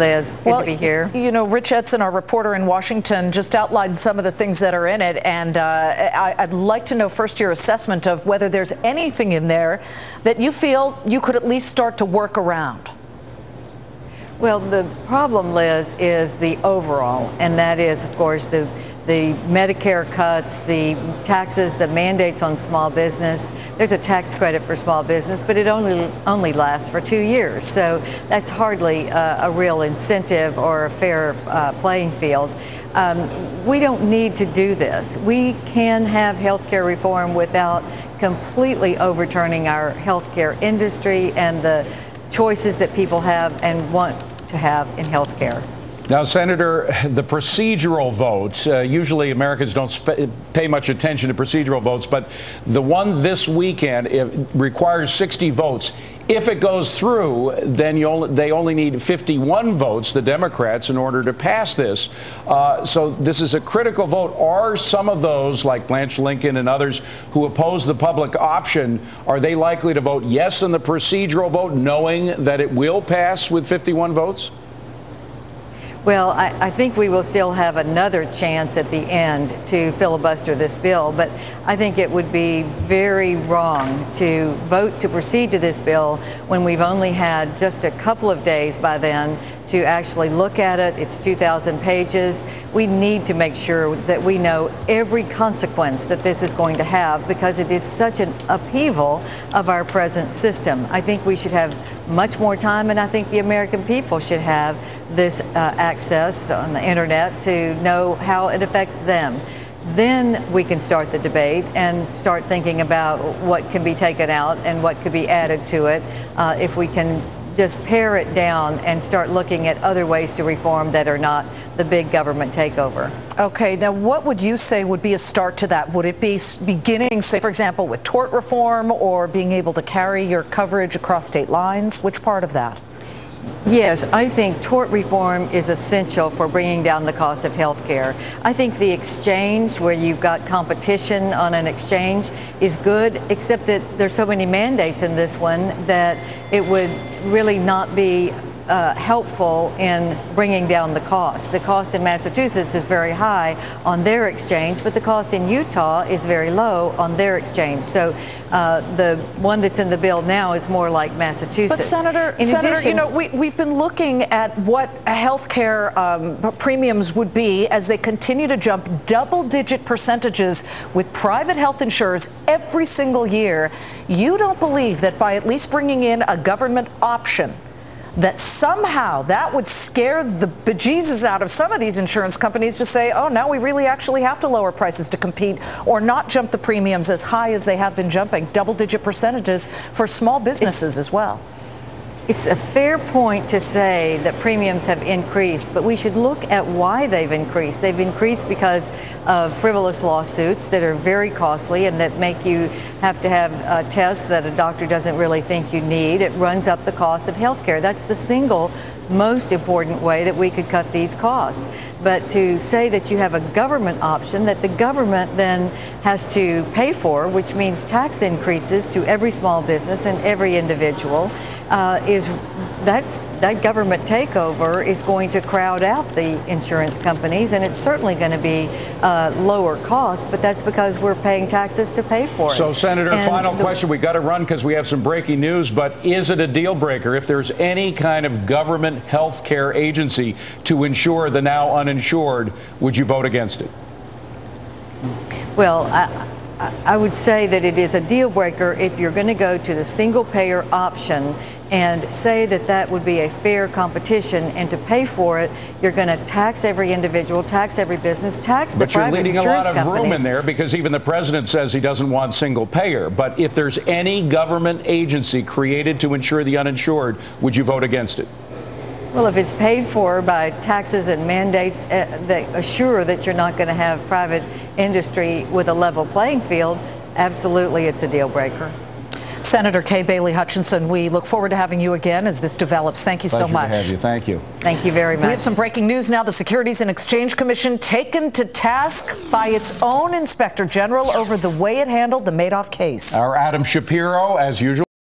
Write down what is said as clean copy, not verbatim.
Liz. Good to be here. You know, Rich Edson, our reporter in Washington, just outlined some of the things that are in it, and I'd like to know first your assessment of whether there's anything in there that you feel you could at least start to work around. Well, the problem, Liz, is the overall, and that is, of course, the Medicare cuts, the taxes, the mandates on small business. There's a tax credit for small business, but it only lasts for 2 years. So that's hardly a real incentive or a fair playing field. We don't need to do this. We can have healthcare reform without completely overturning our healthcare industry and the choices that people have and want to have in healthcare. Now, Senator, the procedural votes, usually Americans don't pay much attention to procedural votes, but the one this weekend, it requires 60 votes. If it goes through, then they only need 51 votes, the Democrats, in order to pass this. So this is a critical vote. Are some of those, like Blanche Lincoln and others, who oppose the public option, are they likely to vote yes in the procedural vote, knowing that it will pass with 51 votes? Well, I think we will still have another chance at the end to filibuster this bill, but I think it would be very wrong to vote to proceed to this bill when we've only had just a couple of days by then to actually look at it. It's 2,000 pages. We need to make sure that we know every consequence that this is going to have, because it is such an upheaval of our present system. I think we should have much more time, and I think the American people should have this access on the internet to know how it affects them. Then we can start the debate and start thinking about what can be taken out and what could be added to it if we can just pare it down and start looking at other ways to reform that are not the big government takeover. Okay, now what would you say would be a start to that? Would it be beginning, say, for example, with tort reform or being able to carry your coverage across state lines? Which part of that? Yes, I think tort reform is essential for bringing down the cost of health care. I think the exchange, where you've got competition on an exchange, is good, except that there's so many mandates in this one that it would really not be helpful in bringing down the cost. The cost in Massachusetts is very high on their exchange, but the cost in Utah is very low on their exchange. So the one that's in the bill now is more like Massachusetts. But Senator, you know, we've been looking at what health care premiums would be as they continue to jump double-digit percentages with private health insurers every single year. You don't believe that by at least bringing in a government option, that somehow that would scare the bejesus out of some of these insurance companies to say, oh, now we really actually have to lower prices to compete, or not jump the premiums as high as they have been jumping, double-digit percentages for small businesses as well? It's a fair point to say that premiums have increased, but we should look at why they've increased. They've increased because of frivolous lawsuits that are very costly and that make you have to have tests that a doctor doesn't really think you need. It runs up the cost of health care. That's the single most important way that we could cut these costs. But to say that you have a government option that the government then has to pay for, which means tax increases to every small business and every individual, that government takeover is going to crowd out the insurance companies, and it's certainly going to be lower cost, but that's because we're paying taxes to pay for it. So, Senator, final question. We got to run because we have some breaking news, but is it a deal breaker if there's any kind of government health care agency to insure the now uninsured? Would you vote against it? Well, I would say that it is a deal breaker if you're going to go to the single payer option and say that that would be a fair competition, and to pay for it, you're going to tax every individual, tax every business, tax the private insurance companies. But you're leaving a lot of room in there, because even the president says he doesn't want single payer. But if there's any government agency created to insure the uninsured, would you vote against it? Well, if it's paid for by taxes and mandates that assure that you're not going to have private industry with a level playing field, absolutely it's a deal breaker. Senator Kay Bailey Hutchinson, we look forward to having you again as this develops. Thank you so much. Pleasure to have you. Thank you. Thank you very much. We have some breaking news now. The Securities and Exchange Commission taken to task by its own Inspector General over the way it handled the Madoff case. Our Adam Shapiro, as usual.